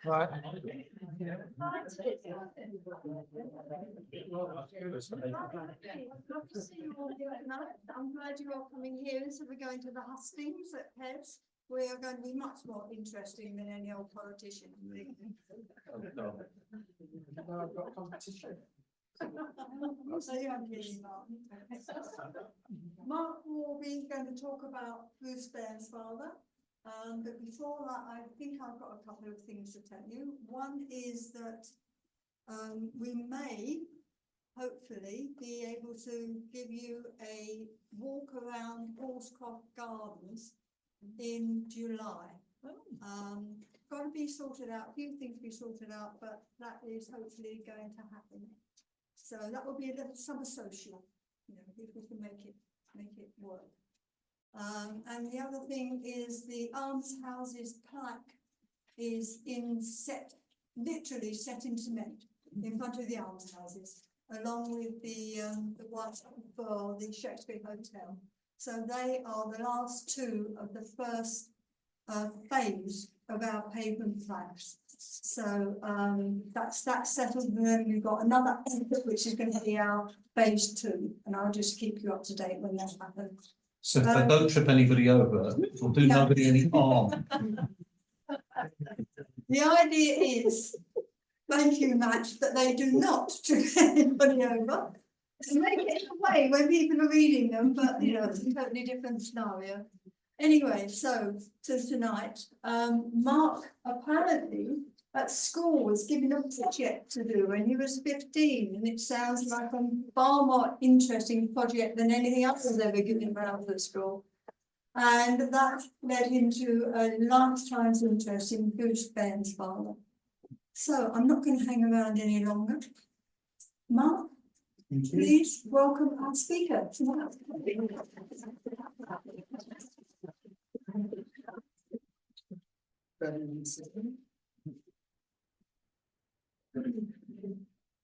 Right. I'm glad you're all coming here. So we're going to the hustings at Heads. We are going to be much more interesting than any old politician. No, I've got competition. So you haven't really, Mark. Mark Warby is going to talk about Bruce Bairnsfather. But before that, I think I've got a couple of things to tell you. One is that we may hopefully be able to give you a walk around Horsecroft Gardens in July. Got to be sorted out, a few things to be sorted out, but that is hopefully going to happen. So that will be a little summer social, you know, if we can make it work. And the other thing is the almshouses plaque is literally set in cement in front of the almshouses, along with the one for the Shakespeare Hotel. So they are the last two of the first phase of our pavement plaques. So that's settled, and then we've got another effort which is going to be our phase 2, and I'll just keep you up to date when that happens. So if they don't trip anybody over, or do nobody any harm. The idea is, thank you, Matt, that they do not trip anybody over. To make it away when people are reading them, but you know, it's a totally different scenario. Anyway, so to tonight, Mark apparently at school was given a project to do when he was 15, and it sounds like a far more interesting project than anything else has ever given around at school. And that led him to a lifetime's interest in Bruce Bairnsfather. So I'm not going to hang around any longer. Mark, please welcome our speaker tonight.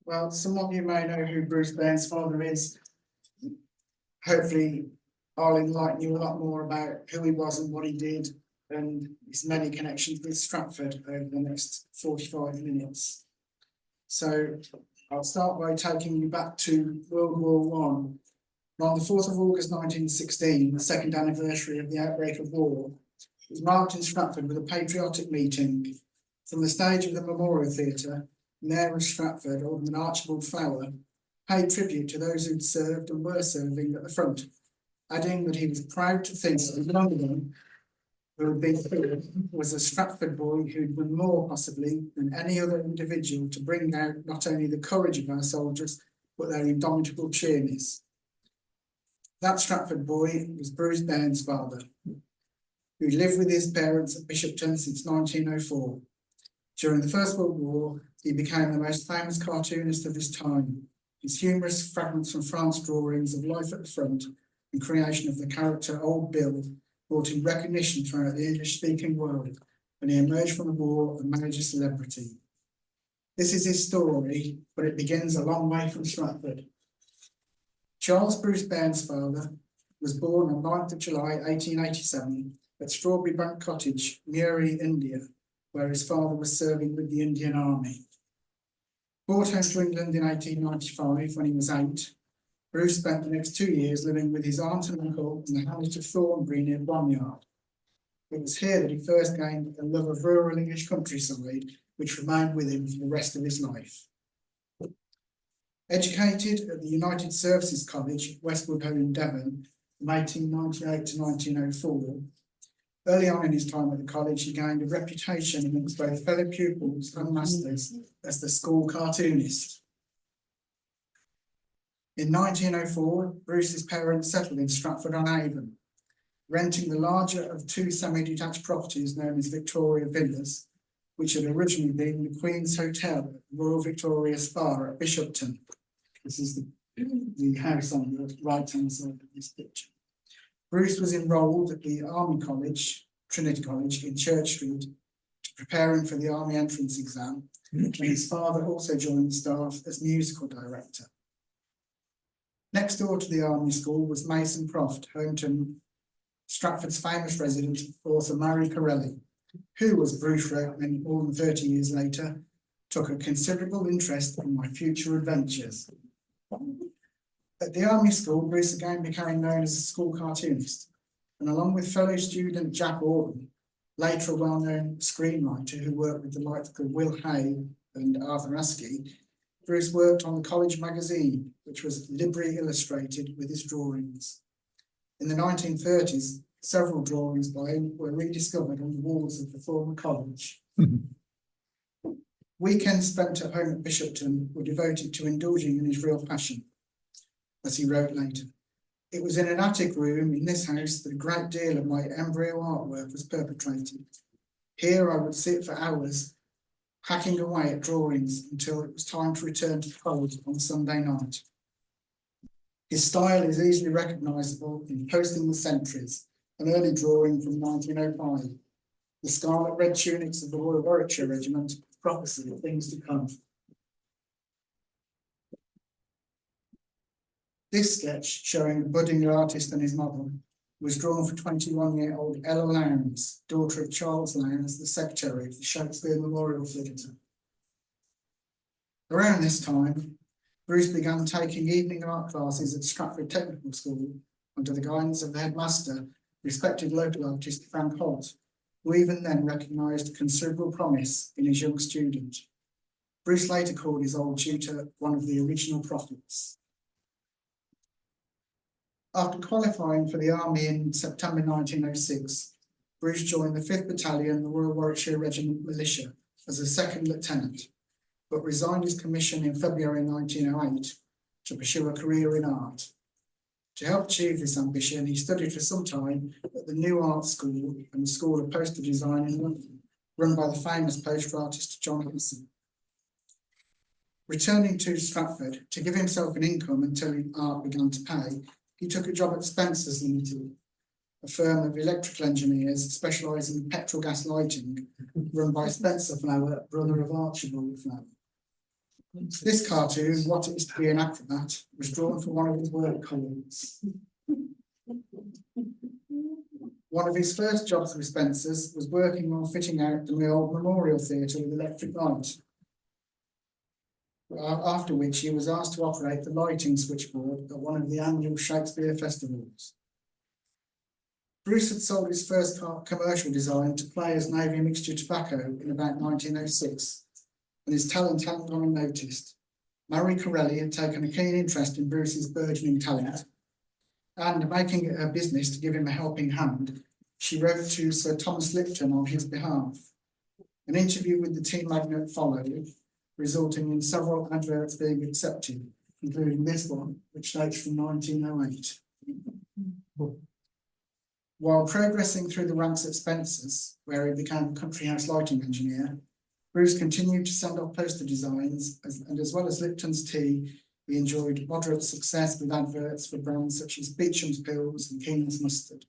Well, some of you may know who Bruce Bairnsfather is. Hopefully, I'll enlighten you a lot more about who he was and what he did, and his many connections with Stratford over the next 45 minutes. So I'll start by taking you back to World War I. On the 4th of August 1916, the second anniversary of the outbreak of war, it was marked in Stratford with a patriotic meeting. From the stage of the Memorial Theatre, Mayor of Stratford, Alderman Archibald Flower, paid tribute to those who'd served and were serving at the front, adding that he was proud to think that among them who had been killed was a Stratford boy who'd done more possibly than any other individual to bring out not only the courage of our soldiers, but their indomitable cheeriness. That Stratford boy was Bruce Bairnsfather, who lived with his parents at Bishopton since 1904. During the First World War, he became the most famous cartoonist of his time. His humorous fragments from France drawings of life at the front and creation of the character Old Bill brought him recognition throughout the English-speaking world when he emerged from the war a major celebrity. This is his story, but it begins a long way from Stratford. Charles Bruce Bairnsfather was born on 9th of July 1887 at Strawberry Bank Cottage, Muri, India, where his father was serving with the Indian Army. Brought home to England in 1895 when he was 8, Bruce spent the next 2 years living with his aunt and uncle in the hamlet of Thornbury near Bromyard. It was here that he first gained a love of rural English countryside, which remained with him for the rest of his life. Educated at the United Services College, Westwood Ho in Devon, from 1898 to 1904, early on in his time at the college, he gained a reputation amongst both fellow pupils and masters as the school cartoonist. In 1904, Bruce's parents settled in Stratford-on-Avon, renting the larger of 2 semi-detached properties known as Victoria Villas, which had originally been the Queen's Hotel at Royal Victoria Spa at Bishopton. This is the house on the right-hand side of this picture. Bruce was enrolled at the Army College, Trinity College in Church Street, preparing for the Army entrance exam, and his father also joined the staff as musical director. Next door to the Army School was Mason Croft, home to Stratford's famous resident, author Mary Corelli, who, as Bruce wrote many more than 30 years later, took a considerable interest in my future adventures. At the Army School, Bruce again became known as a school cartoonist, and along with fellow student Jack Orton, later a well-known screenwriter who worked with the likes of Will Hay and Arthur Askey, Bruce worked on the college magazine, which was liberally illustrated with his drawings. In the 1930s, several drawings by him were rediscovered on the walls of the former college. Weekends spent at home at Bishopton were devoted to indulging in his real passion, as he wrote later. It was in an attic room in this house that a great deal of my embryo artwork was perpetrated. Here I would sit for hours, hacking away at drawings until it was time to return to the college on Sunday night. His style is easily recognisable in Posting the Sentries, an early drawing from 1905. The scarlet red tunics of the Royal Warwickshire Regiment, prophecy of things to come. This sketch, showing a budding artist and his model, was drawn for 21-year-old Ella Lowndes, daughter of Charles Lowndes, the secretary of the Shakespeare Memorial Theatre. Around this time, Bruce began taking evening art classes at Stratford Technical School under the guidance of the headmaster, respected local artist Frank Holt, who even then recognised considerable promise in his young student. Bruce later called his old tutor one of the original prophets. After qualifying for the Army in September 1906, Bruce joined the 5th Battalion, the Royal Warwickshire Regiment Militia, as a second lieutenant, but resigned his commission in February 1908 to pursue a career in art. To help achieve this ambition, he studied for some time at the New Art School and the School of Poster Design in London, run by the famous poster artist John Hudson. Returning to Stratford to give himself an income until art began to pay, he took a job at Spencer's Limited, a firm of electrical engineers specialising in petrol gas lighting, run by Spencer Flower, brother of Archibald Flower. This cartoon, What It Is to Be an Acrobat, was drawn for one of his work colleagues. One of his first jobs with Spencer's was working on fitting out the old Memorial Theatre with electric light, after which he was asked to operate the lighting switchboard at one of the annual Shakespeare festivals. Bruce had sold his first commercial design to Players Navy Mixture Tobacco in about 1906, and his talent hadn't gone unnoticed. Marie Corelli had taken a keen interest in Bruce's burgeoning talent, and making it her business to give him a helping hand, she wrote to Sir Thomas Lipton on his behalf. An interview with the tea magnate followed, resulting in several adverts being accepted, including this one, which dates from 1908. While progressing through the ranks at Spencer's, where he became a country house lighting engineer, Bruce continued to send off poster designs, and as well as Lipton's tea, he enjoyed moderate success with adverts for brands such as Beecham's Pills and King's Mustard.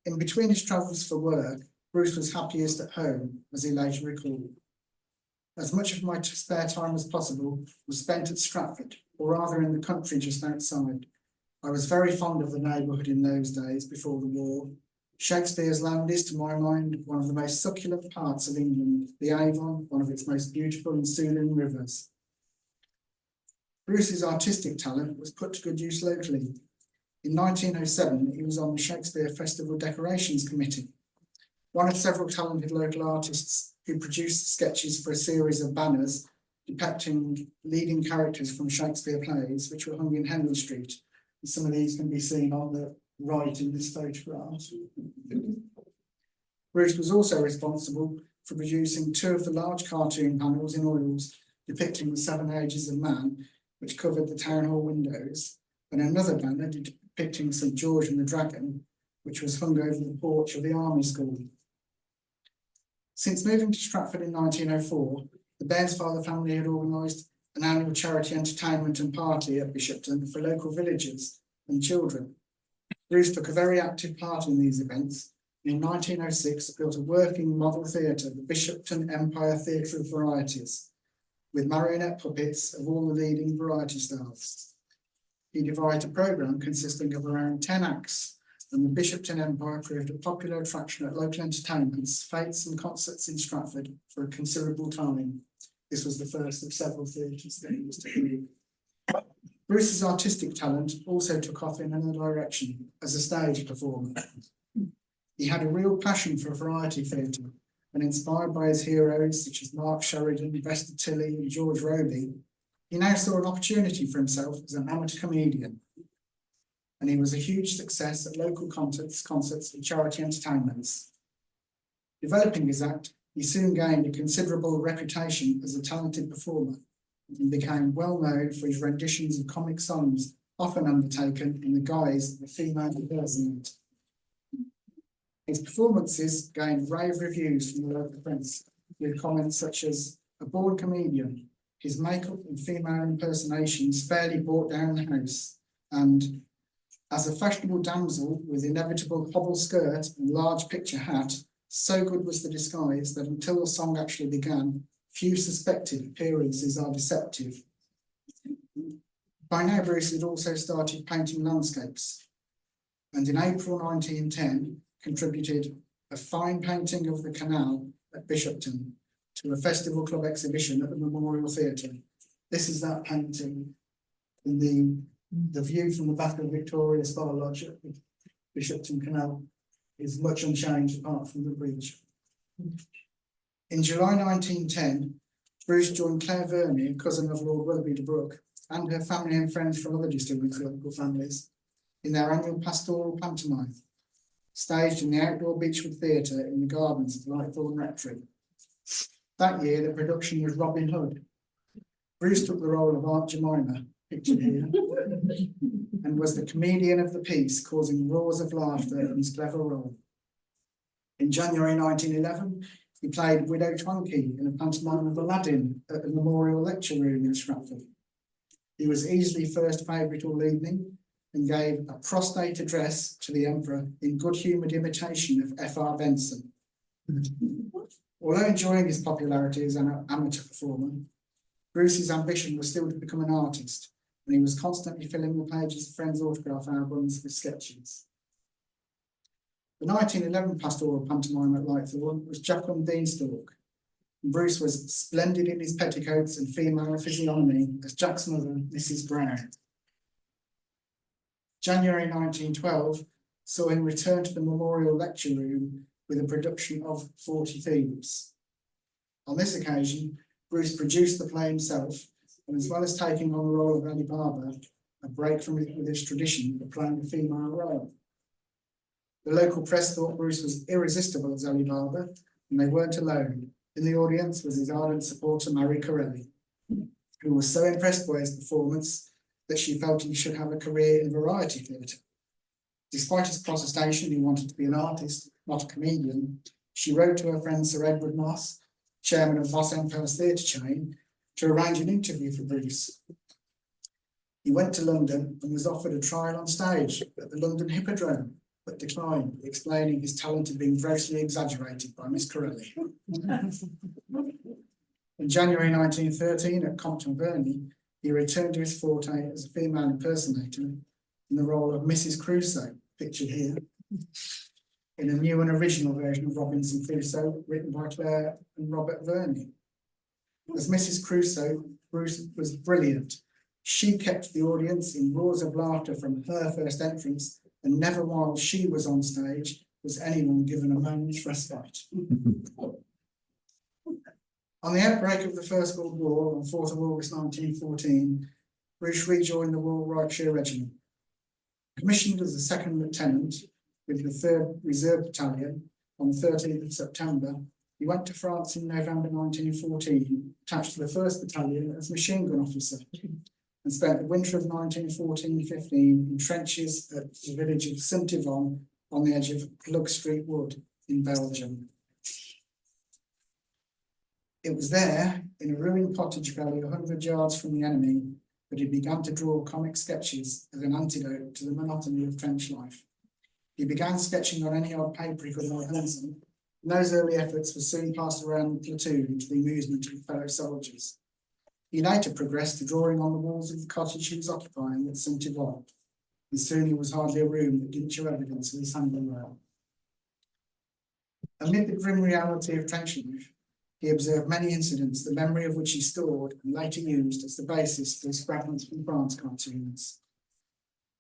In between his travels for work, Bruce was happiest at home, as he later recalled. As much of my spare time as possible was spent at Stratford, or rather in the country just outside. I was very fond of the neighbourhood in those days before the war. Shakespeare's land is, to my mind, one of the most succulent parts of England, the Avon, one of its most beautiful and soothing rivers. Bruce's artistic talent was put to good use locally. In 1907, he was on the Shakespeare Festival Decorations Committee, one of several talented local artists who produced sketches for a series of banners depicting leading characters from Shakespeare plays, which were hung in Henley Street. And some of these can be seen on the right in this photograph. Bruce was also responsible for producing 2 of the large cartoon panels in oils depicting the 7 ages of man, which covered the town hall windows, and another banner depicting St. George and the Dragon, which was hung over the porch of the Army School. Since moving to Stratford in 1904, the Bairnsfather family had organised an annual charity entertainment and party at Bishopton for local villagers and children. Bruce took a very active part in these events, and in 1906 built a working model theatre, the Bishopton Empire Theatre of Varieties, with marionette puppets of all the leading variety styles. He devised a programme consisting of around 10 acts, and the Bishopton Empire proved a popular attraction at local entertainments, fetes and concerts in Stratford for a considerable time. This was the first of several theatres that he was to do. Bruce's artistic talent also took off in another direction as a stage performer. He had a real passion for variety theatre, and inspired by his heroes such as Mark Sheridan, Vesta Tilley and George Roby, he now saw an opportunity for himself as an amateur comedian. And he was a huge success at local concerts and charity entertainments. Developing his act, he soon gained a considerable reputation as a talented performer and became well known for his renditions of comic songs, often undertaken in the guise of a female impersonator. His performances gained rave reviews from the local press, with comments such as "a born comedian, his makeup and female impersonations fairly brought down the house," and "as a fashionable damsel with inevitable hobble skirt and large picture hat, so good was the disguise that until the song actually began, few suspected appearances are deceptive." By now, Bruce had also started painting landscapes, and in April 1910 contributed a fine painting of the canal at Bishopton to a Festival Club exhibition at the Memorial Theatre. This is that painting, and the view from the back of Victoria Spa Lodge at the Bishopton Canal is much unchanged apart from the bridge. In July 1910, Bruce joined Claire Verney, a cousin of Lord Warby de Brooke, and her family and friends from other distinguished local families in their annual pastoral pantomime, staged in the outdoor Beechwood Theatre in the gardens of Lightthorne Rectory. That year, the production was Robin Hood. Bruce took the role of Aunt Jemima, pictured here, and was the comedian of the piece, causing roars of laughter in his clever role. In January 1911, he played Widow Twankey in a pantomime of Aladdin at the Memorial Lecture Room in Stratford. He was easily first favourite all evening and gave a prostate address to the Emperor in good-humoured imitation of F.R. Benson. Although enjoying his popularity as an amateur performer, Bruce's ambition was still to become an artist, and he was constantly filling the pages of friends' autograph albums with sketches. The 1911 pastoral pantomime at Lightthorne was Jack on Beanstalk, and Bruce was splendid in his petticoats and female physiognomy as Jack's mother, Mrs. Brown. January 1912 saw him return to the Memorial Lecture Room with a production of 40 Thieves. On this occasion, Bruce produced the play himself, and as well as taking on the role of Ali Baba, a break from with his tradition of playing a female role. The local press thought Bruce was irresistible as Ali Baba, and they weren't alone. In the audience was his ardent supporter, Marie Corelli, who was so impressed by his performance that she felt he should have a career in variety theatre. Despite his protestation, he wanted to be an artist, not a comedian. She wrote to her friend Sir Edward Moss, chairman of Moss Emperor's theatre chain, to arrange an interview for Bruce. He went to London and was offered a trial on stage at the London Hippodrome, but declined, explaining his talent had been grossly exaggerated by Miss Corelli. In January 1913, at Compton Verney, he returned to his forte as a female impersonator in the role of Mrs. Crusoe, pictured here, in a new and original version of Robinson Crusoe, written by Claire and Robert Verney. As Mrs. Crusoe, Bruce was brilliant. She kept the audience in roars of laughter from her first entrance, and never while she was on stage was anyone given a moment's respite. On the outbreak of the First World War on 4th of August 1914, Bruce rejoined the Royal Warwickshire Regiment. Commissioned as a second lieutenant with the 3rd Reserve Battalion on the 13th of September, he went to France in November 1914, attached to the 1st Battalion as machine gun officer, and spent the winter of 1914-15 in trenches at the village of Saint-Yvon on the edge of Plug Street Wood in Belgium. It was there, in a ruined cottage valley 100 yards from the enemy, that he began to draw comic sketches as an antidote to the monotony of trench life. He began sketching on any odd paper he could lay hands on, and those early efforts were soon passed around the platoon to the amusement of fellow soldiers. He later progressed to drawing on the walls of the cottage he was occupying at Saint-Yvon. and soon there was hardly a room that didn't show evidence of his handiwork. Amid the grim reality of trench life, he observed many incidents, the memory of which he stored and later used as the basis for his Fragments from France cartoons.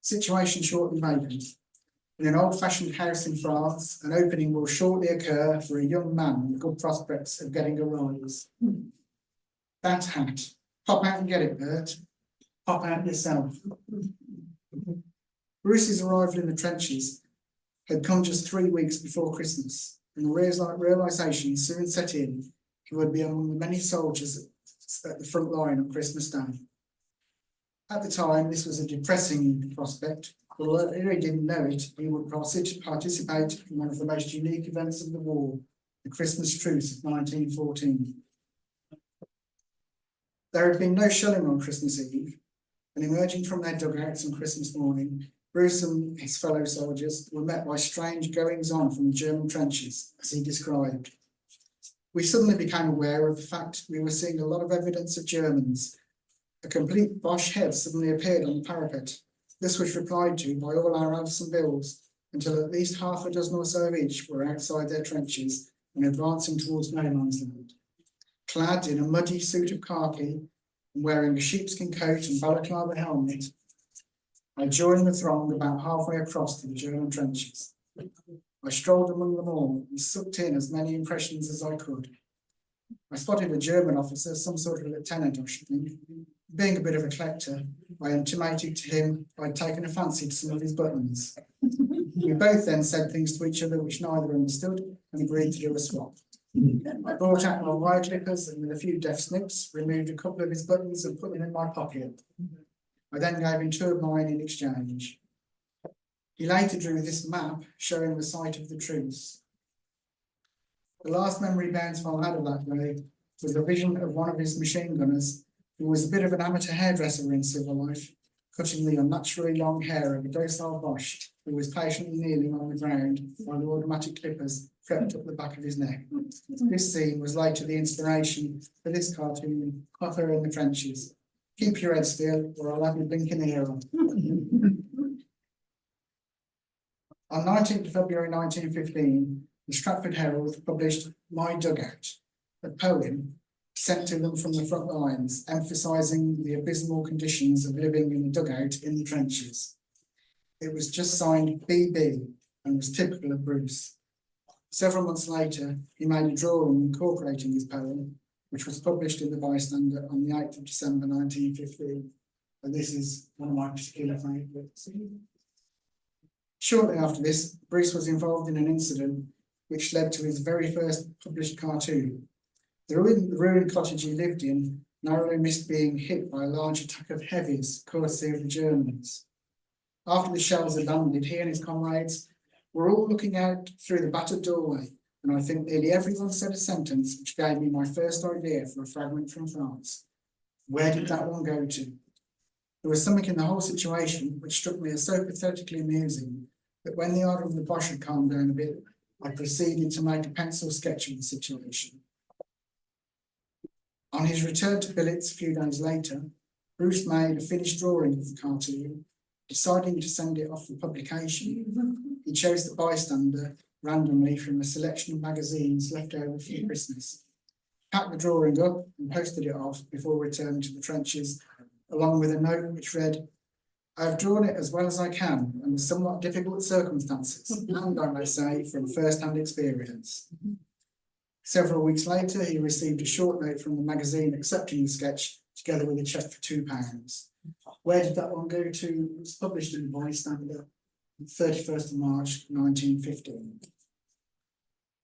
Situation shortly vacant. In an old-fashioned house in France, an opening will shortly occur for a young man with good prospects of getting a rise. That hat. Pop out and get it, Bert. Pop out yourself. Bruce's arrival in the trenches had come just 3 weeks before Christmas, and the realisation soon set in he would be among the many soldiers at the front line on Christmas Day. At the time, this was a depressing prospect. Although he didn't know it, he would participate in one of the most unique events of the war, the Christmas truce of 1914. There had been no shelling on Christmas Eve, and emerging from their dugouts on Christmas morning, Bruce and his fellow soldiers were met by strange goings-on from the German trenches, as he described. We suddenly became aware of the fact we were seeing a lot of evidence of Germans. A complete Boche head suddenly appeared on the parapet. This was replied to by all our odds and bills, until at least half a dozen or so of each were outside their trenches and advancing towards no man's land. Clad in a muddy suit of khaki and wearing a sheepskin coat and balaclava helmet, I joined the throng about halfway across to the German trenches. I strolled among them all and sucked in as many impressions as I could. I spotted a German officer, some sort of lieutenant or something. Being a bit of a collector, I intimated to him I'd taken a fancy to some of his buttons. We both then said things to each other which neither understood and agreed to do a swap. I brought out my wire clippers and with a few deft snips, removed a couple of his buttons and put them in my pocket. I then gave him 2 of mine in exchange. He later drew this map showing the site of the truce. The last memory Bairnsfather had of that day was a vision of one of his machine gunners, who was a bit of an amateur hairdresser in civil life, cutting the unnaturally long hair of a docile Boche who was patiently kneeling on the ground while the automatic clippers crept up the back of his neck. This scene was later the inspiration for this cartoon, Copper in the Trenches. Keep your head still, or I'll have you blinking ear on. On 19th of February 1915, the Stratford Herald published My Dugout, a poem sent to them from the front lines, emphasising the abysmal conditions of living in a dugout in the trenches. It was just signed BB and was typical of Bruce. Several months later, he made a drawing incorporating his poem, which was published in the Bystander on the 8th of December 1915. And this is one of my particular favourites. Shortly after this, Bruce was involved in an incident which led to his very first published cartoon. The ruined cottage he lived in narrowly missed being hit by a large attack of heavies, courtesy of the Germans. After the shells had landed, he and his comrades were all looking out through the battered doorway, and I think nearly everyone said a sentence which gave me my first idea for a fragment from France. Where did that one go to? There was something in the whole situation which struck me as so pathetically amusing that when the order of the Boche had calmed down a bit, I proceeded to make a pencil sketch of the situation. On his return to billets a few days later, Bruce made a finished drawing of the cartoon. Deciding to send it off for publication, he chose the Bystander randomly from a selection of magazines left over from Christmas, packed the drawing up and posted it off before returning to the trenches, along with a note which read, "I have drawn it as well as I can under somewhat difficult circumstances, and I may say from first-hand experience." Several weeks later, he received a short note from the magazine accepting the sketch, together with a cheque for £2. Where did that one go to? It was published in the Bystander on 31st of March 1915.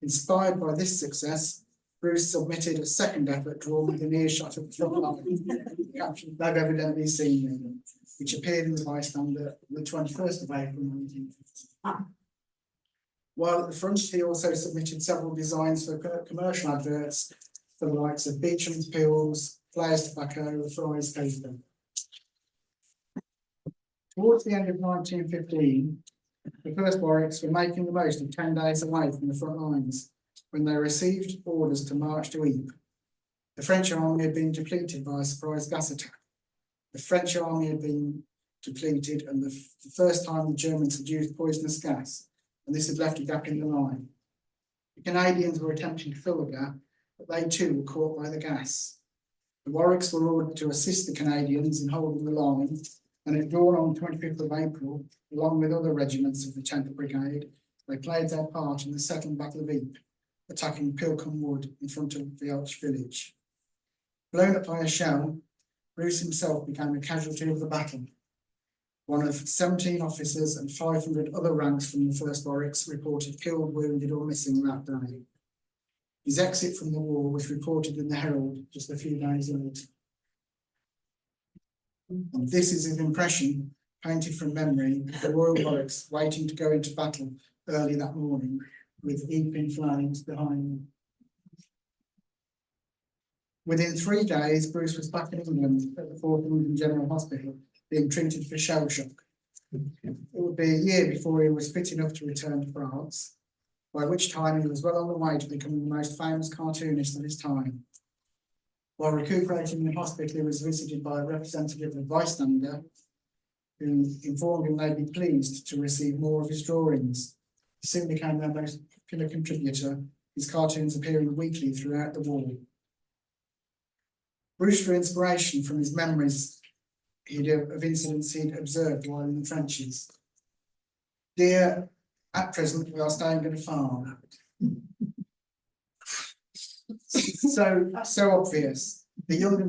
Inspired by this success, Bruce submitted a second effort drawn with an earshot of the front line, caption "They've evidently seen me," which appeared in the Bystander on the 21st of April 1915. While at the front, he also submitted several designs for commercial adverts for the likes of Beecham's Pills, Flowers Tobacco, Fry's Paper. Towards the end of 1915, the first Warwicks were making the most of 10 days away from the front lines when they received orders to march to Ypres. The French army had been depleted by a surprise gas attack. The French army had been depleted, and the first time the Germans had used poisonous gas, and this had left a gap in the line. The Canadians were attempting to fill the gap, but they too were caught by the gas. The Warwicks were ordered to assist the Canadians in holding the line, and at dawn on 25th of April, along with other regiments of the 10th Brigade, they played their part in the second Battle of Ypres, attacking Pilcombe Wood in front of the Elch village. Blown up by a shell, Bruce himself became a casualty of the battle. One of 17 officers and 500 other ranks from the 1st Warwicks reported killed, wounded or missing that day. His exit from the war was reported in the Herald just a few days later. And this is his impression, painted from memory, of the Royal Warwicks waiting to go into battle early that morning, with Ypres in flames behind them. Within 3 days, Bruce was back in England at the 4th London General Hospital, being treated for shell shock. It would be a year before he was fit enough to return to France, by which time he was well on the way to becoming the most famous cartoonist of his time. While recuperating in hospital, he was visited by a representative of Bystander, who informed him they'd be pleased to receive more of his drawings. He soon became their most popular contributor, his cartoons appearing weekly throughout the war. Bruce drew inspiration from his memories of incidents he'd observed while in the trenches. Dear, at present we are staying at a farm. So obvious. The young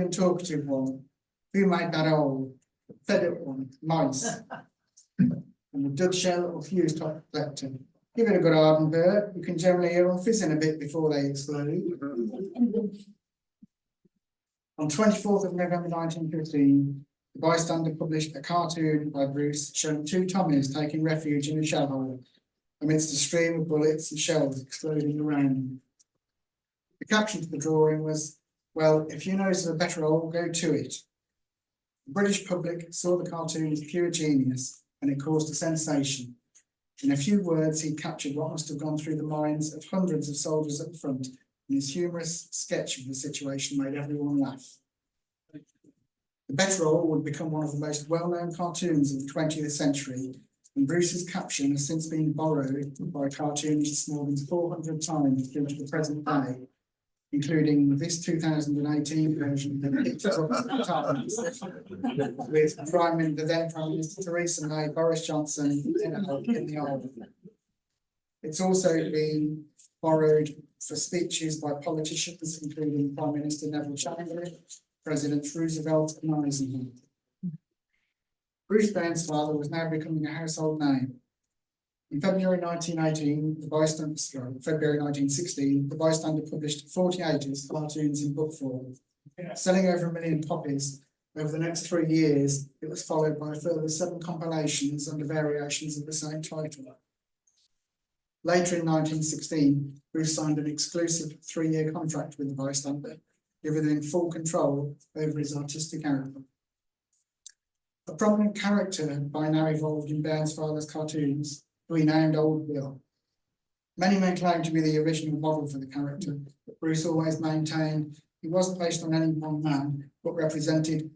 and talkative one. Who made that old? Fed up one, mice. And the dud shell or fuse top collector. Give it a good ardent bird. You can generally hear them fizzing a bit before they explode. On 24th of November 1915, the Bystander published a cartoon by Bruce showing 2 Tommies taking refuge in a shell hole amidst a stream of bullets and shells exploding around them. The caption to the drawing was, "Well, if you know of a better hole, go to it." The British public saw the cartoon as pure genius, and it caused a sensation. In a few words, he captured what must have gone through the minds of hundreds of soldiers at the front, and his humorous sketch of the situation made everyone laugh. The Better Hole would become one of the most well-known cartoons of the 20th century, and Bruce's caption has since been borrowed by cartoonists more than 400 times through to the present day, including this 2018 version that picked up the Times, with then Prime Minister Theresa May, Boris Johnson in the old. It's also been borrowed for speeches by politicians, including Prime Minister Neville Chamberlain, Presidents Roosevelt and Eisenhower. Bruce Bairnsfather was now becoming a household name. In February 1916, the Bystander published 48 of his cartoons in book form, selling over 1 million copies. Over the next 3 years, it was followed by a further 7 compilations under variations of the same title. Later in 1916, Bruce signed an exclusive 3-year contract with the Bystander, giving him full control over his artistic output. A prominent character by now evolved in Bairnsfather's cartoons, who he named Old Bill. Many may claim to be the original model for the character, but Bruce always maintained he wasn't based on any one man, but represented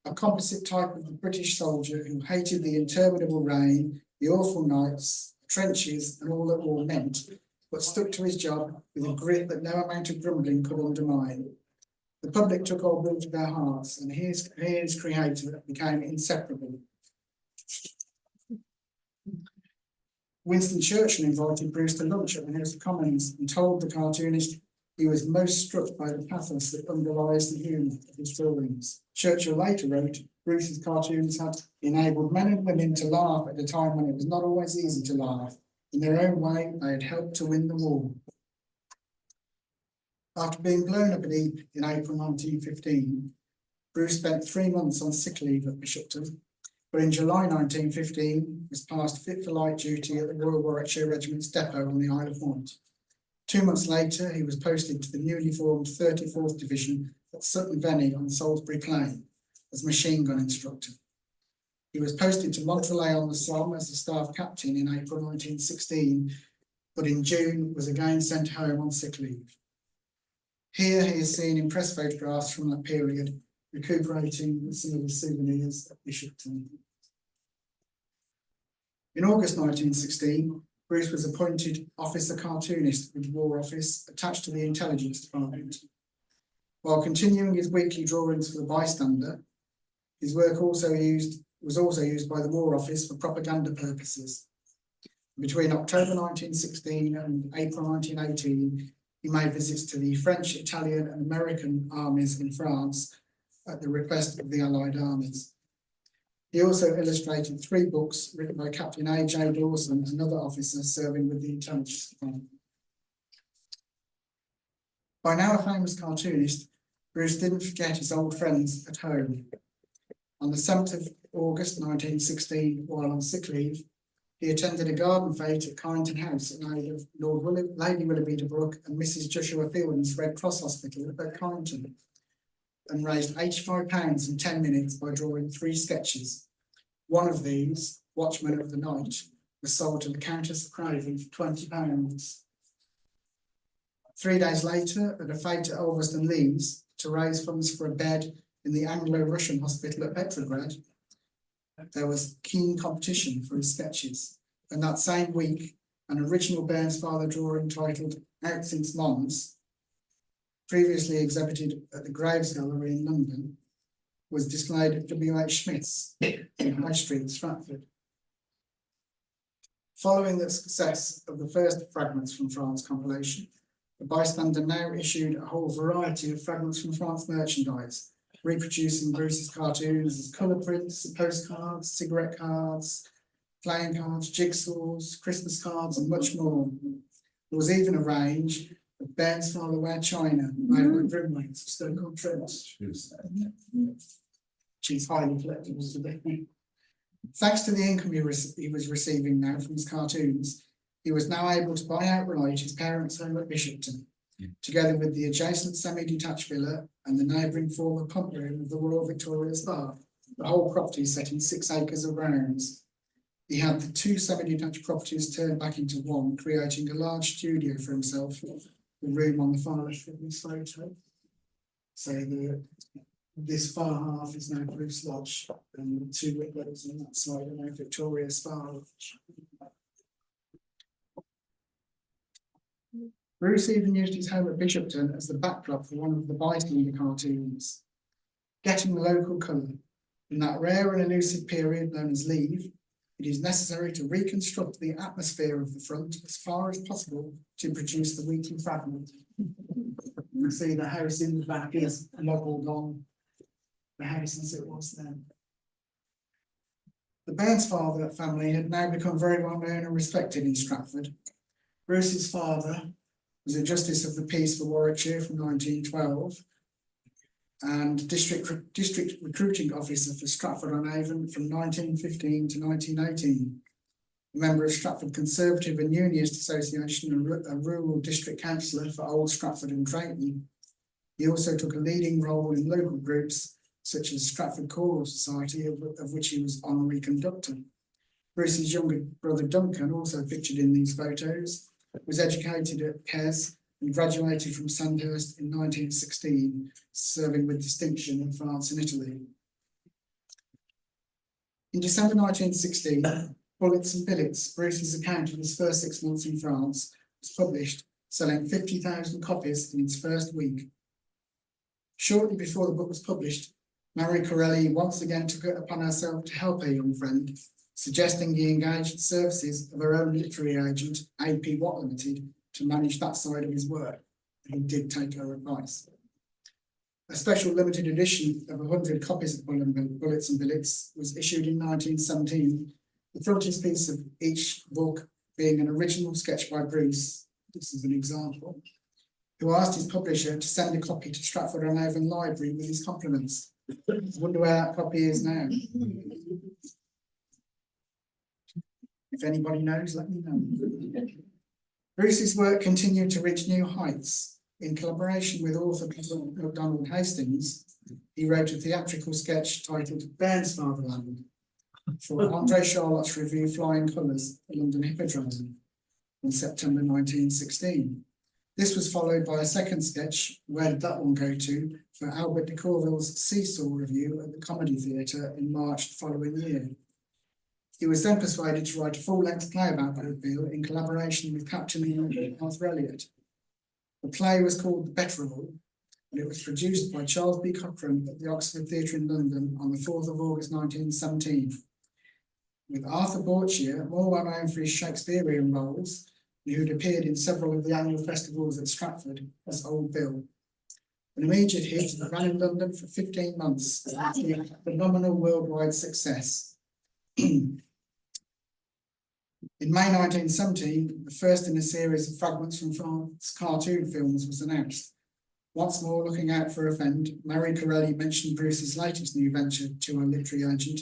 a composite type of the British soldier who hated the interminable rain, the awful nights, trenches, and all that war meant, but stuck to his job with a grit that no amount of grumbling could undermine. The public took Old Bill to their hearts, and he and his creator became inseparable. Winston Churchill invited Bruce to lunch at the House of Commons and told the cartoonist he was most struck by the pathos that underlies the humour of his drawings. Churchill later wrote, Bruce's cartoons had enabled men and women to laugh at a time when it was not always easy to laugh. In their own way, they had helped to win the war. After being blown up in Ypres in April 1915, Bruce spent 3 months on sick leave at Bishopton, but in July 1915 was passed fit for light duty at the Royal Warwickshire Regiment's depot on the Isle of Wight. 2 months later, he was posted to the newly formed 34th Division at Sutton Veney on Salisbury Plain as machine gun instructor. He was posted to Montrelet-on-the-Somme as a staff captain in April 1916, but in June was again sent home on sick leave. Here he is seen in press photographs from that period, recuperating with some of his souvenirs at Bishopton. In August 1916, Bruce was appointed officer cartoonist with the War Office attached to the Intelligence Department. While continuing his weekly drawings for the Bystander, his work was also used by the War Office for propaganda purposes. Between October 1916 and April 1918, he made visits to the French, Italian and American armies in France at the request of the Allied armies. He also illustrated 3 books written by Captain A.J. Dawson, another officer serving with the Intelligence Department. By now a famous cartoonist, Bruce didn't forget his old friends at home. On the 7th of August 1916, while on sick leave, he attended a garden fete at Kyneton House in aid of Lady Willoughby de Brooke and Mrs. Joshua Fielding's Red Cross Hospital at Kyneton, and raised £85 in 10 minutes by drawing 3 sketches. One of these, Watchman of the Night, was sold to the Countess of Craven for £20. 3 days later, at a fete at Ulverston Lees, to raise funds for a bed in the Anglo-Russian hospital at Petrograd, there was keen competition for his sketches. And that same week, an original Bairnsfather drawing titled Out Since Mons, previously exhibited at the Graves Gallery in London, was displayed at W.H. Smith's in High Street, Stratford. Following the success of the first Fragments from France compilation, the Bystander now issued a whole variety of Fragments from France merchandise, reproducing Bruce's cartoons as colour prints, postcards, cigarette cards, playing cards, jigsaws, Christmas cards, and much more. There was even a range of Bairnsfather ware china made by Grimwaits of Stoke-on-Trent. She's highly collectible today. Thanks to the income he was receiving now from his cartoons, he was now able to buy outright his parents' home at Bishopton, together with the adjacent semi-detached villa and the neighbouring former pump room of the Royal Victoria Spa. The whole property set in 6 acres of grounds. He had the 2 semi-detached properties turned back into one, creating a large studio for himself, the room on the far left of this photo. So this far half is now Bruce Lodge, and the 2 windows on that side are now Victoria Spa Lodge. Bruce even used his home at Bishopton as the backdrop for one of the Bystander cartoons. Getting the local colour. In that rare and elusive period known as leave, it is necessary to reconstruct the atmosphere of the front as far as possible to produce the weekly fragment. You see the house in the back is modelled on the house as it was then. The Bairnsfather family had now become very well known and respected in Stratford. Bruce's father was a Justice of the Peace for Warwickshire from 1912 and district recruiting officer for Stratford-on-Avon from 1915 to 1918. A member of Stratford Conservative and Unionist Association and a rural district councillor for Old Stratford and Drayton. He also took a leading role in local groups such as Stratford Choral Society, of which he was honorary conductor. Bruce's younger brother Duncan, also pictured in these photos, was educated at Kes and graduated from Sandhurst in 1916, serving with distinction in France and Italy. In December 1916, Bullets and Billets, Bruce's account of his first 6 months in France, was published, selling 50,000 copies in its first week. Shortly before the book was published, Marie Corelli once again took it upon herself to help her young friend, suggesting he engaged the services of her own literary agent, A.P. Watt Limited, to manage that side of his work. He did take her advice. A special limited edition of 100 copies of Bullets and Billets was issued in 1917, the frontispiece of each book being an original sketch by Bruce, this is an example, who asked his publisher to send a copy to Stratford-on-Avon Library with his compliments. I wonder where that copy is now. If anybody knows, let me know. Bruce's work continued to reach new heights. In collaboration with author Donald Hastings, he wrote a theatrical sketch titled Bairnsfatherland for Andre Charlotte's review Flying Colours, London Hippodrome, in September 1916. This was followed by a second sketch, Where Did That One Go To?, for Albert de Courville's Seesaw Review at the Comedy Theatre in March the following year. He was then persuaded to write a full-length play about Oakville in collaboration with Captain Ian and Arthur Elliott. The play was called The Betterall, and it was produced by Charles B. Cochrane at the Oxford Theatre in London on the 4th of August 1917. With Arthur Borchier, more well known for his Shakespearean roles, who had appeared in several of the annual festivals at Stratford as Old Bill. An immediate hit that ran in London for 15 months, a phenomenal worldwide success. In May 1917, the first in a series of fragments from France cartoon films was announced. Once more looking out for a friend, Marie Corelli mentioned Bruce's latest new venture to a literary agent,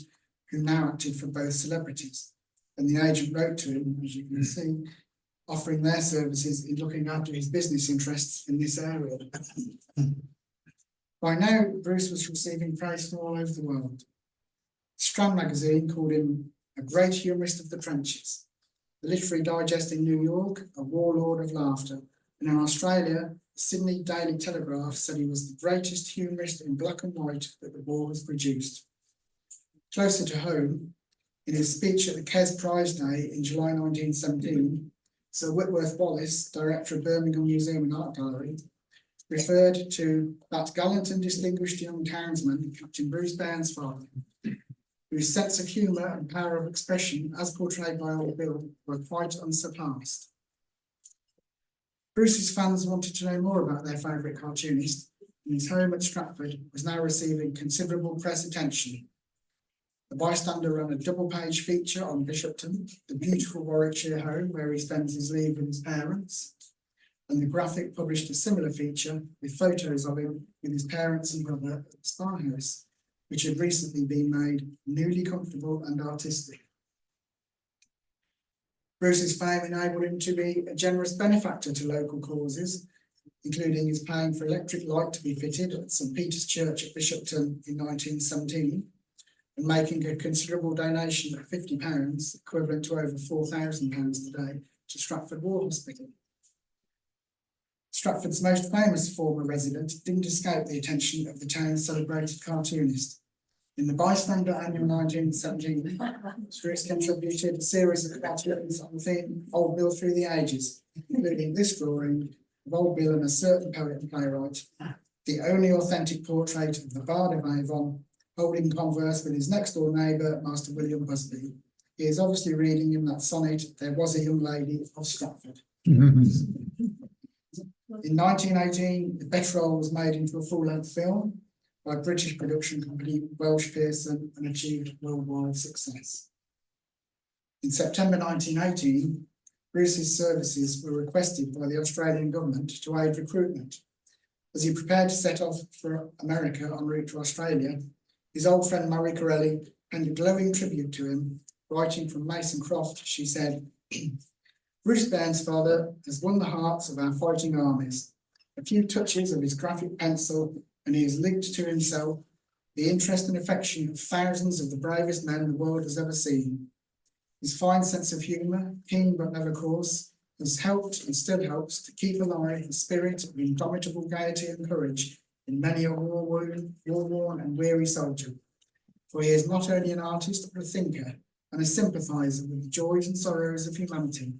who now acted for both celebrities. And the agent wrote to him, as you can see, offering their services in looking after his business interests in this area. By now, Bruce was receiving praise from all over the world. Strand magazine called him a great humorist of the trenches. The Literary Digest in New York, a warlord of laughter. And in Australia, the Sydney Daily Telegraph said he was the greatest humorist in black and white that the war has produced. Closer to home, in his speech at the Kes Prize Day in July 1917, Sir Whitworth Wallace, director of Birmingham Museum and Art Gallery, referred to that gallant and distinguished young townsman, Captain Bruce Bairnsfather, whose sense of humour and power of expression, as portrayed by Old Bill, were quite unsurpassed. Bruce's fans wanted to know more about their favourite cartoonist, and his home at Stratford was now receiving considerable press attention. The Bystander ran a double-page feature on Bishopton, the beautiful Warwickshire home where he spends his leave with his parents, and the Graphic published a similar feature with photos of him with his parents and brother at the Spy House, which had recently been made newly comfortable and artistic. Bruce's fame enabled him to be a generous benefactor to local causes, including his paying for electric light to be fitted at St Peter's Church at Bishopton in 1917, and making a considerable donation of £50, equivalent to over £4,000 today, to Stratford War Hospital. Stratford's most famous former resident didn't escape the attention of the town's celebrated cartoonist. In the Bystander Annual 1917, Bruce contributed a series of cartoons on the theme Old Bill Through the Ages, including this drawing of Old Bill and a certain poet and playwright, the only authentic portrait of the Bard of Avon, holding converse with his next-door neighbour, Master William Busby. He is obviously reading him that sonnet, There Was a Young Lady of Stratford. In 1918, The Betterall was made into a full-length film by British production company Welsh Pearson and achieved worldwide success. In September 1918, Bruce's services were requested by the Australian government to aid recruitment. As he prepared to set off for America en route to Australia, his old friend Marie Corelli penned a glowing tribute to him, writing from Mason Croft. She said, Bruce Bairnsfather has won the hearts of our fighting armies. A few touches of his graphic pencil and he has linked to himself the interest and affection of thousands of the bravest men the world has ever seen. His fine sense of humour, keen but never coarse, has helped and still helps to keep alive the spirit of indomitable gaiety and courage in many a war-worn and weary soldier. For he is not only an artist but a thinker and a sympathiser with the joys and sorrows of humanity.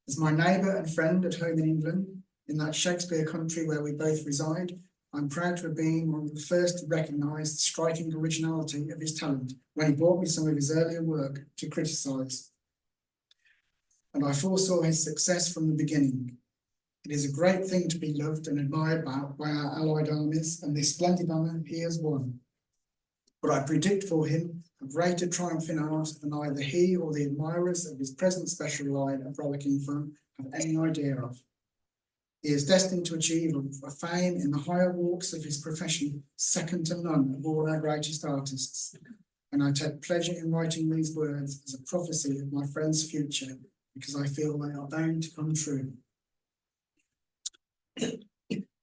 As my neighbour and friend at home in England, in that Shakespeare country where we both reside, I'm proud to have been one of the first to recognise the striking originality of his talent when he brought me some of his earlier work to criticise. And I foresaw his success from the beginning. It is a great thing to be loved and admired by our allied armies, and this splendid honour he has won. But I predict for him a greater triumph in art than either he or the admirers of his present special line of rollicking fun have any idea of. He is destined to achieve a fame in the higher walks of his profession, second to none of all our greatest artists. And I take pleasure in writing these words as a prophecy of my friend's future, because I feel they are bound to come true.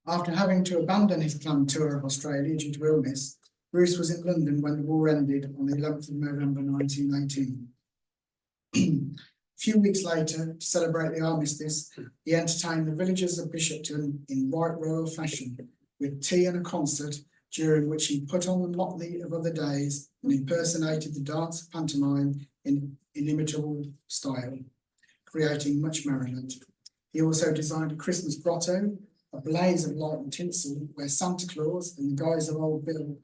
After having to abandon his planned tour of Australia due to illness, Bruce was in London when the war ended on the 11th of November 1918. few weeks later, to celebrate the armistice, he entertained the villagers of Bishopton in right royal fashion, with tea and a concert, during which he put on the motley of other days and impersonated the dance of pantomime in inimitable style, creating much merriment. He also designed a Christmas grotto, a blaze of light and tinsel, where Santa Claus, in the guise of Old Bill,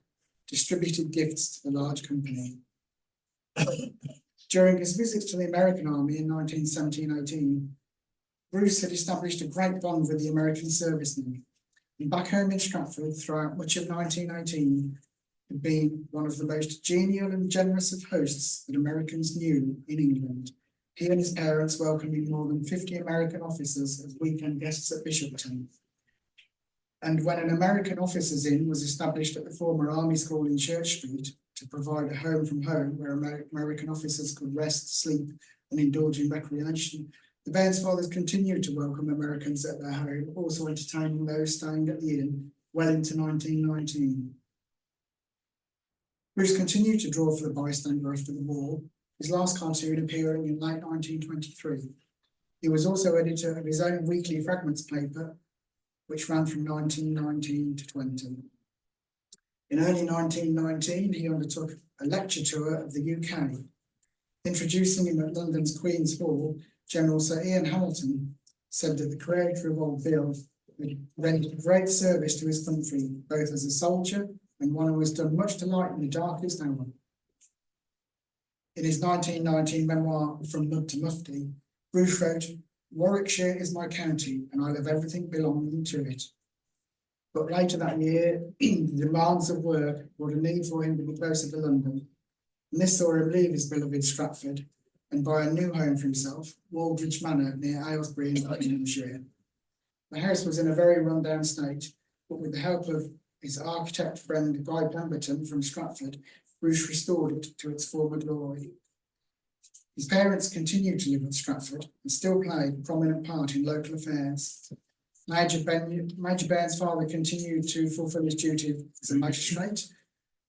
distributed gifts to the large company. During his visit to the American Army in 1917-18, Bruce had established a great bond with the American servicemen. And back home in Stratford, throughout much of 1918, had been one of the most genial and generous of hosts that Americans knew in England. He and his parents welcoming more than 50 American officers as weekend guests at Bishopton. And when an American Officers' Inn was established at the former Army School in Church Street to provide a home from home where American officers could rest, sleep, and indulge in recreation, the Bairnsfathers continued to welcome Americans at their home, also entertaining those staying at the inn well into 1919. Bruce continued to draw for the Bystander after the war, his last cartoon appearing in late 1923. He was also editor of his own weekly Fragments paper, which ran from 1919 to 20. In early 1919, he undertook a lecture tour of the UK. Introducing him at London's Queen's Hall, General Sir Ian Hamilton said that the creator of Old Bill had rendered great service to his country, both as a soldier and one who has done much to lighten the darkest hour. In his 1919 memoir, From Mud to Mufti, Bruce wrote, "Warwickshire is my county, and I love everything belonging to it." But later that year, the demands of work brought a need for him to be closer to London, and this saw him leave his beloved Stratford and buy a new home for himself, Waldridge Manor near Aylesbury in Buckinghamshire. The house was in a very run-down state, but with the help of his architect friend Guy Pemberton from Stratford, Bruce restored it to its former glory. His parents continued to live at Stratford and still played a prominent part in local affairs. Major Bairnsfather continued to fulfil his duty as a magistrate,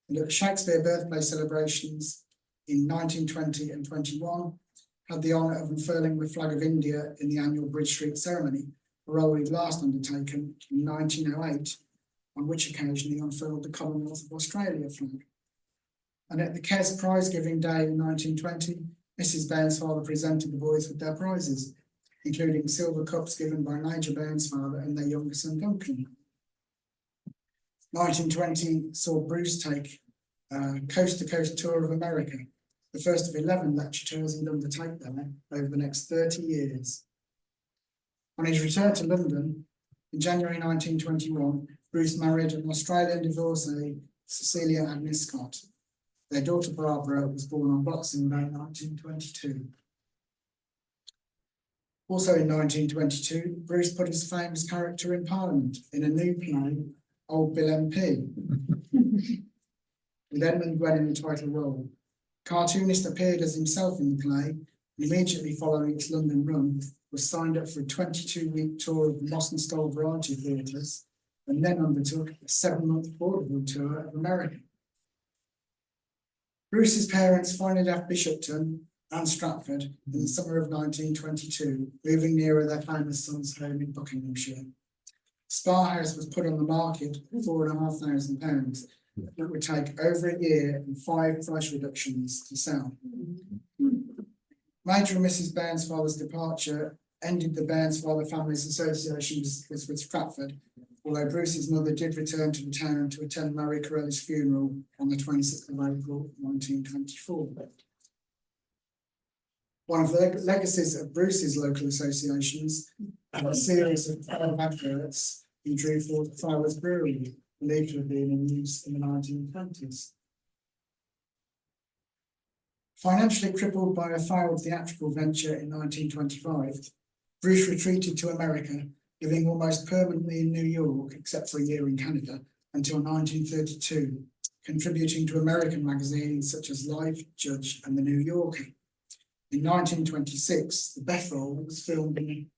and at the Shakespeare birthday celebrations in 1920 and 21, had the honour of unfurling the flag of India in the annual Bridge Street ceremony, a role he'd last undertaken in 1908, on which occasion he unfurled the Commonwealth of Australia flag. And at the Kes Prize Giving Day in 1920, Mrs. Bairnsfather presented the boys with their prizes, including silver cups given by Major Bairnsfather and their younger son Duncan. 1920 saw Bruce take a coast-to-coast tour of America, the first of 11 lecture tours he'd undertake there over the next 30 years. On his return to London, in January 1921, Bruce married an Australian divorcee, Cecilia Agnes Scott. Their daughter Barbara was born on Boxing Day 1922. Also in 1922, Bruce put his famous character in Parliament in a new play, Old Bill MP, with Edmund Gwen in the title role. Cartoonist appeared as himself in the play, and immediately following its London run, was signed up for a 22-week tour of the Moss and Stoll Variety Theatres, and then undertook a 7-month vaudeville tour of America. Bruce's parents finally left Bishopton and Stratford in the summer of 1922, moving nearer their famous son's home in Buckinghamshire. Spa House was put on the market for £4,500. It would take over a year and 5 price reductions to sell. Major and Mrs. Bairnsfather's departure ended the Bairnsfather family's association with Stratford, although Bruce's mother did return to the town to attend Mary Corelli's funeral on the 26th of April 1924. One of the legacies of Bruce's local associations and a series of 12 adverts he drew for the Flowers Brewery, believed to have been in use in the 1920s. Financially crippled by a failed theatrical venture in 1925, Bruce retreated to America, living almost permanently in New York, except for a year in Canada, until 1932, contributing to American magazines such as Life, Judge, and The New Yorker. In 1926, the Beth role was filmed in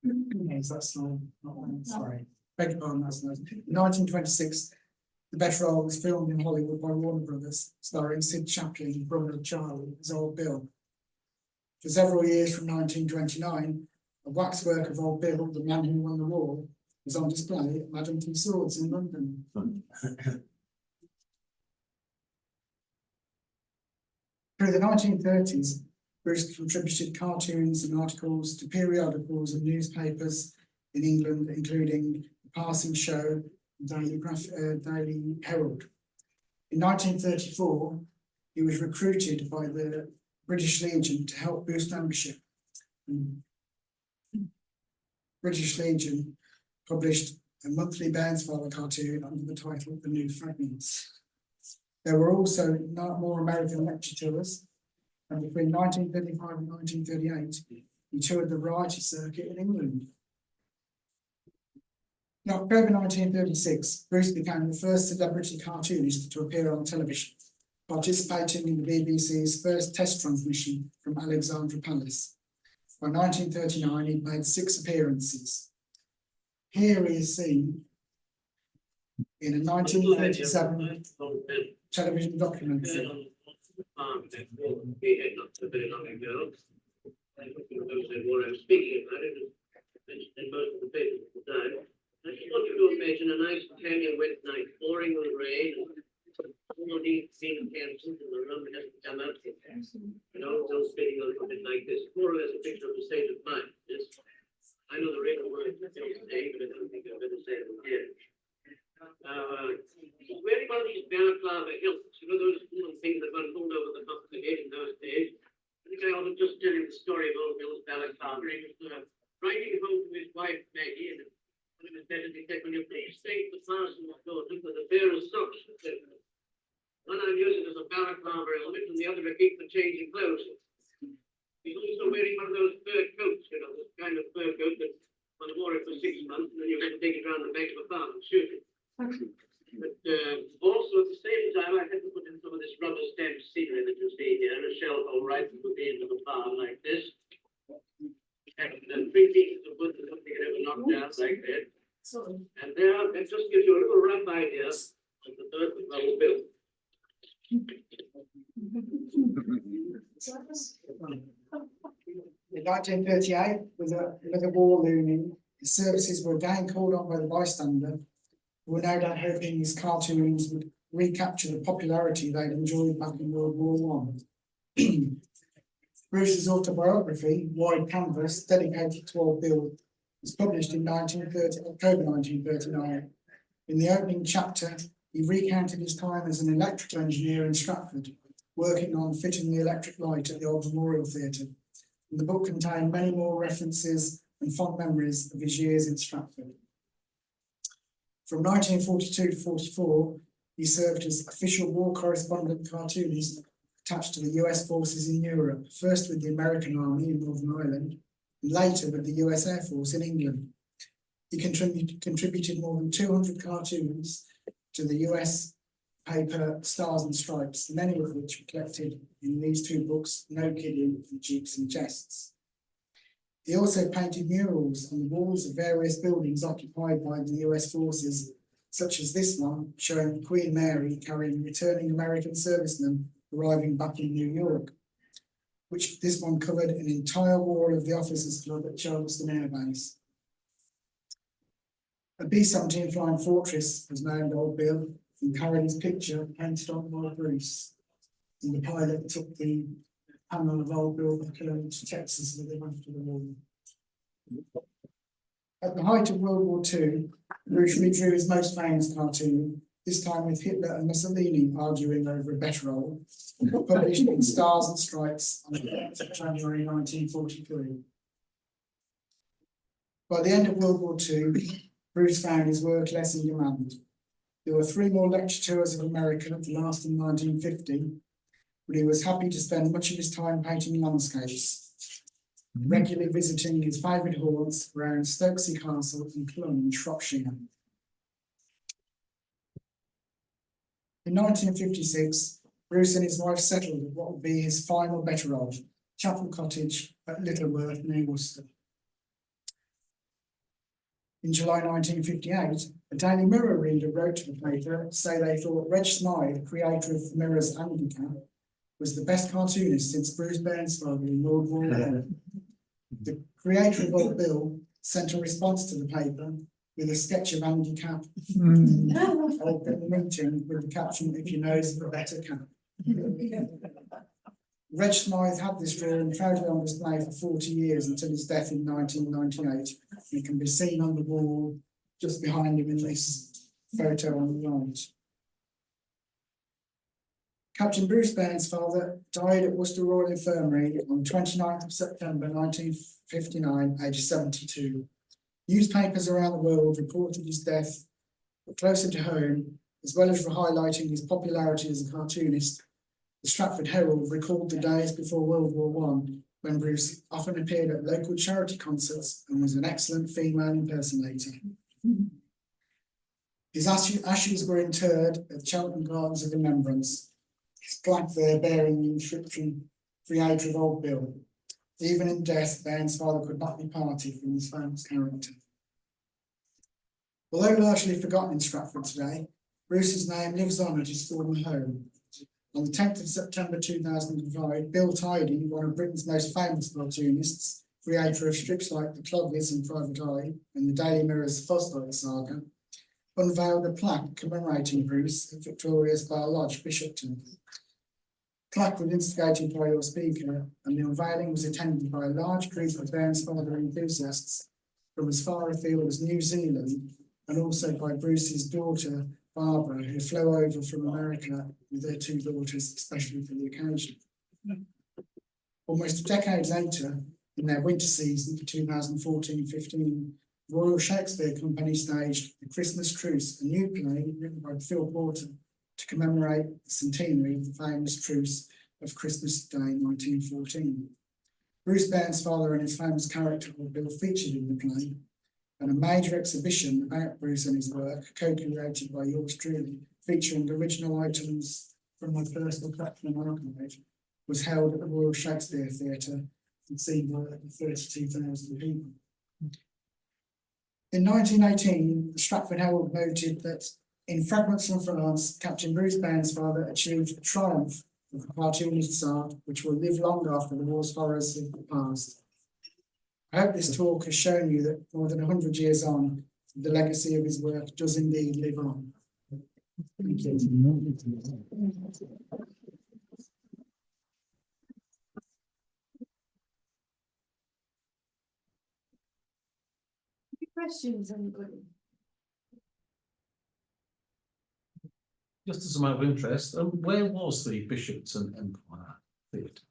Yes, that's not one. Sorry, beg your pardon, that's not. In 1926, The Better Role was filmed in Hollywood by Warner Brothers, starring Sid Chaplin, brother of Charlie, as Old Bill. For several years from 1929, a waxwork of Old Bill, the man who won the war, was on display at Madame Tussauds in London. Through the 1930s, Bruce contributed cartoons and articles to periodicals and newspapers in England, including The Passing Show and Daily Herald. In 1934, he was recruited by the British Legion to help boost membership. British Legion published a monthly Bairnsfather cartoon under the title The New Fragments. There were also more American lecture tours, and between 1935 and 1938, he toured the variety circuit in England. In October 1936, Bruce became the first celebrity cartoonist to appear on television, participating in the BBC's first test transmission from Alexandra Palace. By 1939, he'd made 6 appearances. Here he is seen in a 1937 television documentary. I just want you to imagine a nice Italian wet night, pouring with rain, and all these clean candles in the room hasn't come out yet. You know, it's all spinning a little bit like this, more or less a picture of the state of mind. This, I know the real word don't say, but I don't think I've ever said it here. He's wearing one of these balaclava hilts, you know, those little things that one pulled over the top of the head in those days. I think I ought to just tell you the story of old Bill's balaclava. He was writing home to his wife, Maggie, and he said, when you please state the fasten the door, look for the pair of socks. One I'm using as a balaclava element, and the other to keep for changing clothes. He's also wearing one of those fur coats, you know, this kind of fur coat that one wore it for 6 months, and then you had to take it around the back of a farm and shoot it. But also at the same time, I had to put in some of this rubber stamped scenery that you see here, a shell hole right through the end of the farm like this. And 3 pieces of wood that something had ever knocked down like that. And there, that just gives you a little rough idea of the birth of Old Bill. In 1938, with another war looming, his services were again called on by the bystander, who were no doubt hoping his cartoons would recapture the popularity they'd enjoyed back in World War I. Bruce's autobiography, Wide Canvas, dedicated to Old Bill, was published in October 1939. In the opening chapter, he recounted his time as an electrical engineer in Stratford, working on fitting the electric light at the old Memorial Theatre. And the book contained many more references and fond memories of his years in Stratford. From 1942 to 44, he served as official war correspondent cartoonist attached to the US forces in Europe, first with the American Army in Northern Ireland, and later with the US Air Force in England. He contributed more than 200 cartoons to the US paper Stars and Stripes, many of which were collected in these 2 books, No Kidding and Jeeps and Jests. He also painted murals on the walls of various buildings occupied by the US forces, such as this one showing Queen Mary carrying returning American servicemen arriving back in New York, which this one covered an entire wall of the Officers' Club at Charleston Air Base. A B-17 Flying Fortress was named Old Bill and carried his picture painted on by Bruce. And the pilot took the panel of Old Bill back home to Texas with him after the war. At the height of World War II, Bruce redrew his most famous cartoon, this time with Hitler and Mussolini arguing over a better role, published in Stars and Stripes on the 8th of January 1943. By the end of World War II, Bruce found his work less in demand. There were 3 more lecture tours of America, the last in 1950, but he was happy to spend much of his time painting landscapes, regularly visiting his favourite haunts around Stokesay Castle and Clun in Shropshire. In 1956, Bruce and his wife settled at what would be his final better role, Chapel Cottage at Littleworth near Worcester. In July 1958, a Daily Mirror reader wrote to the paper to say they thought Reg Smythe, creator of Mirror's handicap, was the best cartoonist since Bruce Bairnsfather in World War I. The creator of Old Bill sent a response to the paper with a sketch of Andy Cap, Old Bill meeting with the caption, "If your nose is a better cap." Reg Smythe had this drawing proudly on display for 40 years until his death in 1998. It can be seen on the wall just behind him in this photo on the right. Captain Bruce Bairnsfather died at Worcester Royal Infirmary on 29th of September 1959, aged 72. Newspapers around the world reported his death, but closer to home, as well as highlighting his popularity as a cartoonist, the Stratford Herald recalled the days before World War I, when Bruce often appeared at local charity concerts and was an excellent female impersonator. His ashes were interred at Cheltenham Gardens of Remembrance. His plaque there bearing the inscription, "Creator of Old Bill." Even in death, Bairnsfather could not be parted from his famous character. Although largely forgotten in Stratford today, Bruce's name lives on at his former home. On the 10th of September 2005, Bill Tidy, one of Britain's most famous cartoonists, creator of strips like The Cloggers and Private Eye and the Daily Mirror's Fosdike saga, unveiled a plaque commemorating Bruce at Victoria's Bar Lodge, Bishopton. The plaque was instigated by your speaker, and the unveiling was attended by a large group of Bairnsfather enthusiasts from as far afield as New Zealand, and also by Bruce's daughter, Barbara, who flew over from America with their two daughters, especially for the occasion. Almost a decade later, in their winter season for 2014-15, the Royal Shakespeare Company staged The Christmas Truce, a new play written by Phil Porter to commemorate the centenary of the famous truce of Christmas Day 1914. Bruce Bairnsfather and his famous character Bill featured in the play, and a major exhibition about Bruce and his work, co-curated by yours truly, featuring original items from my personal collection and archive, was held at the Royal Shakespeare Theatre and seen by 32,000 people. In 1918, the Stratford Herald noted that in Fragments from France, Captain Bruce Bairnsfather achieved a triumph of the cartoonist's art, which will live long after the war's horrors have passed. I hope this talk has shown you that more than 100 years on, the legacy of his work does indeed live on. Thank you. Any questions, anybody? Just as a matter of interest, where was the Bishopton Empire Theatre?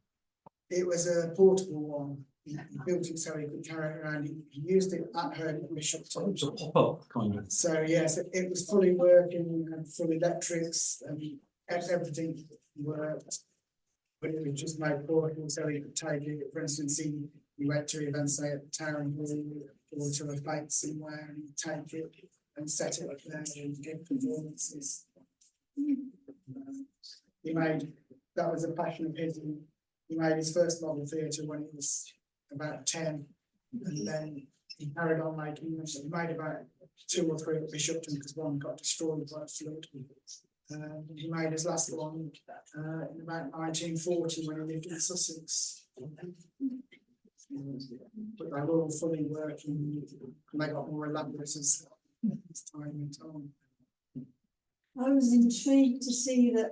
It was a portable one. He built it so he could carry it around. He used it at home at Bishopton. It was a pop-up kind of. So yes, it was fully working and full electrics and everything worked. But it was just made portable so he could take it. For instance, he went to events, say at the Town Hall or to a fete somewhere, and he'd take it and set it up there and give performances. That was a passion of his. He made his first model theatre when he was about 10, and then he carried on making them. So he made about 2 or 3 at Bishopton because one got destroyed by a flood. He made his last one in about 1940 when he lived in Sussex. But they were all fully working, and they got more elaborate as time went on. I was intrigued to see that